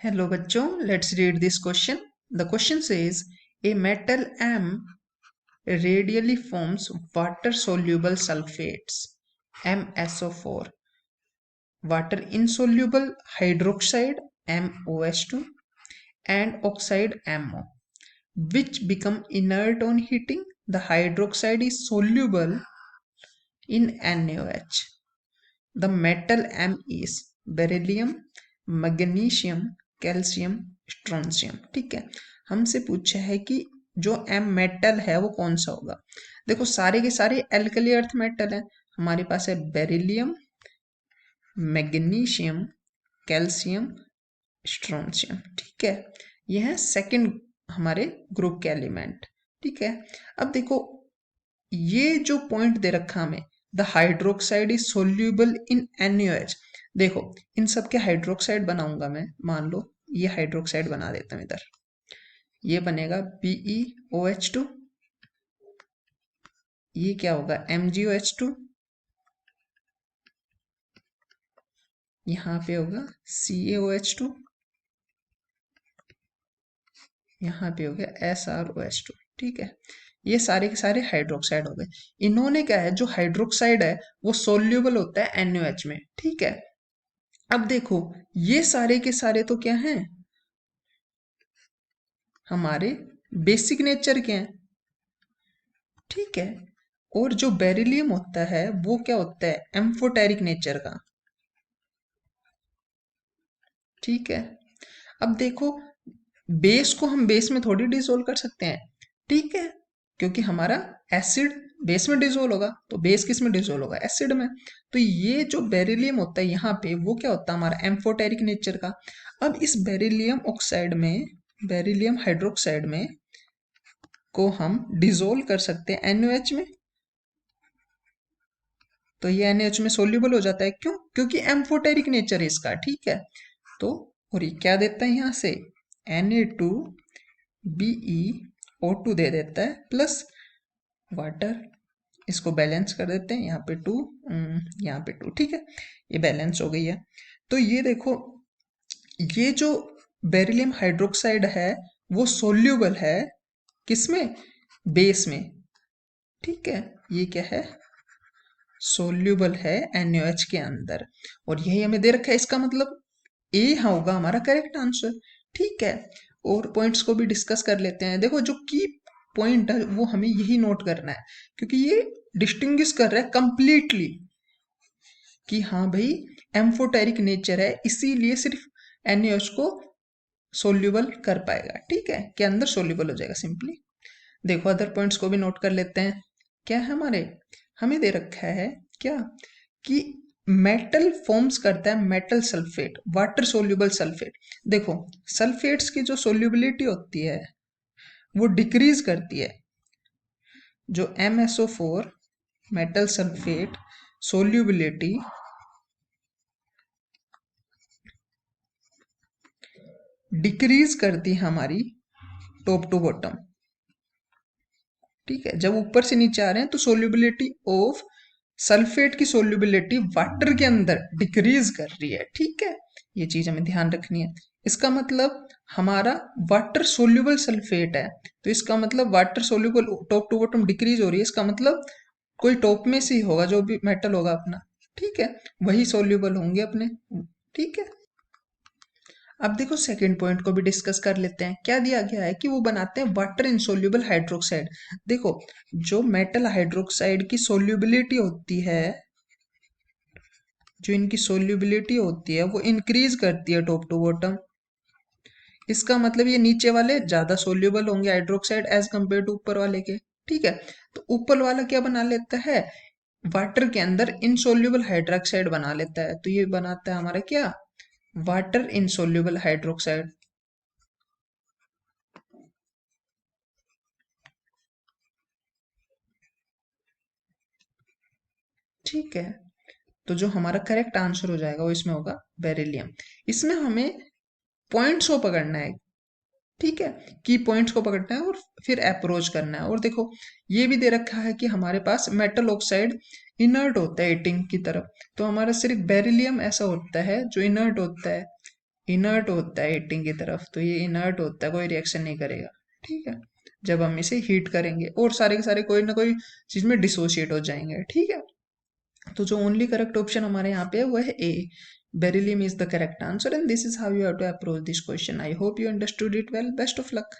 Hello बच्चों, let's read this question. The question says a metal M radially forms water soluble sulfates MSO4, water insoluble hydroxide MOH2 and oxide MO, which become inert on heating. The hydroxide is soluble in NaOH. The metal M is beryllium, magnesium, calcium, strontium. ठीक है, हमसे पूछा है कि जो M metal है वो कौन सा होगा। देखो सारे के सारे एल्कली अर्थ मेटल है। हमारे पास है बेरिलियम, मैग्नीशियम, कैल्शियम, स्ट्रोंशियम। ठीक है, ये है सेकंड हमारे ग्रुप के एलिमेंट। ठीक है, अब देखो ये जो पॉइंट दे रखा हमें, the hydroxide is soluble in NaOH। देखो इन सब के हाइड्रोक्साइड बनाऊंगा मैं, मान लो ये हाइड्रोक्साइड बना देता हूं इधर। ये बनेगा BeOH2, ये क्या होगा MgOH2, यहाँ पे होगा CaOH2, यहाँ पे हो गया SrOH2। ठीक है, ये सारे के सारे हाइड्रोक्साइड हो गए। इन्होंने क्या है, जो हाइड्रोक्साइड है वो सोल्यूबल होता है NaOH में। ठीक है, अब देखो ये सारे के सारे तो क्या हैं, हमारे बेसिक नेचर के हैं। ठीक है, और जो बेरिलियम होता है वो क्या होता है, एम्फोटेरिक नेचर का। ठीक है, अब देखो बेस को हम बेस में थोड़ी डिसोल्व कर सकते हैं। ठीक है, क्योंकि हमारा एसिड बेस में डिसोल्व होगा, तो बेस किस में डिसोल्व होगा, एसिड में। तो ये जो बेरिलियम होता है यहाँ पे वो क्या होता है, हमारा एम्फोटेरिक नेचर का। अब इस बेरिलियम ऑक्साइड में, बेरिलियम हाइड्रोक्साइड में को हम डिसोल्व कर सकते हैं NaOH में। तो ये NaOH में सोल्यूबल हो जाता है। क्यों, क्योंकि एम्फोटेरिक नेचर है इसका। ठीक है, तो और ये क्या देता है यहाँ से, Na2BeO2 दे देता है प्लस वाटर। इसको बैलेंस कर देते हैं, यहाँ पे 2, यहाँ पे 2। ठीक है, ये बैलेंस हो गई है। तो ये देखो ये जो बेरिलियम हाइड्रोक्साइड है वो सोल्यूबल है किसमें, बेस में। ठीक है, ये क्या है, सोल्यूबल है NaOH के अंदर। और यही हमें दे रखा है, इसका मतलब ए होगा हमारा करेक्ट आंसर। ठीक है, और पॉइंट्स को भी डिस्कस कर लेते हैं। देखो जो की पॉइंट है वो हमें यही नोट करना है, क्योंकि ये डिस्टिंग्विश कर रहा है कंप्लीटली कि हाँ भाई एम्फोटेरिक नेचर है, इसीलिए सिर्फ NaOH को सोल्यूबल कर पाएगा। ठीक है, के अंदर सोल्यूबल हो जाएगा सिंपली। देखो अदर पॉइंट्स को भी नोट कर लेते हैं। क्या है हमारे, हमें दे रखा है क्या कि मेटल फॉर्म्स करता है metal sulphate, water soluble sulphate. देखो सल्फेट्स की जो सोल्यूबिलिटी होती है वो डिक्रीज करती है। जो MSO4 metal sulphate solubility decrease करती है हमारी टॉप टू बॉटम। ठीक है, जब ऊपर से नीचे आ रहे हैं तो सोल्यूबिलिटी ऑफ सल्फेट की सोल्यूबिलिटी वाटर के अंदर डिक्रीज कर रही है। ठीक है, ये चीज हमें ध्यान रखनी है। इसका मतलब हमारा वाटर सोल्यूबल सल्फेट है, तो इसका मतलब water soluble top to bottom decrease हो रही है। इसका मतलब कोई टॉप में से ही होगा, जो भी मेटल होगा अपना। ठीक है, वही सोल्यूबल होंगे अपने। ठीक है, अब देखो सेकंड पॉइंट को भी डिस्कस कर लेते हैं। क्या दिया गया है कि वो बनाते हैं वाटर इनसोल्यूबल हाइड्रोक्साइड। देखो जो मेटल हाइड्रोक्साइड की सोल्यूबिलिटी होती है, जो इनकी सोल्यूबिलिटी होती है वो इंक्रीज करती है टॉप टू बॉटम। इसका मतलब ये नीचे वाले ज्यादा सोल्यूबल होंगे हाइड्रोक्साइड एज कंपेयर टू ऊपर वाले के। ठीक है, तो ऊपर वाला क्या बना लेता है, वाटर के अंदर इनसोल्यूबल हाइड्रोक्साइड बना लेता है। तो ये बनाता है हमारा क्या, वाटर इनसोल्यूबल हाइड्रोक्साइड। ठीक है, तो जो हमारा करेक्ट आंसर हो जाएगा वो इसमें होगा बेरिलियम। इसमें हमें पॉइंट्स को पकड़ना है। ठीक है, की पॉइंट्स को पकड़ना है और फिर अप्रोच करना है। और देखो ये भी दे रखा है कि हमारे पास मेटल ऑक्साइड इनर्ट होता है हीटिंग की तरफ, तो हमारा सिर्फ बेरिलियम ऐसा होता है जो इनर्ट होता है। इनर्ट होता है हीटिंग की तरफ, तो ये इनर्ट होता है, कोई रिएक्शन नहीं करेगा। ठीक है, जब हम इसे हीट करेंगे और सारे के सारे कोई ना कोई चीज में डिसोशिएट हो जाएंगे। ठीक है, तो जो ओनली करेक्ट ऑप्शन हमारे यहाँ पे है वो है A, beryllium is the correct answer, and this is how you have to approach this question. I hope you understood it well, best of luck.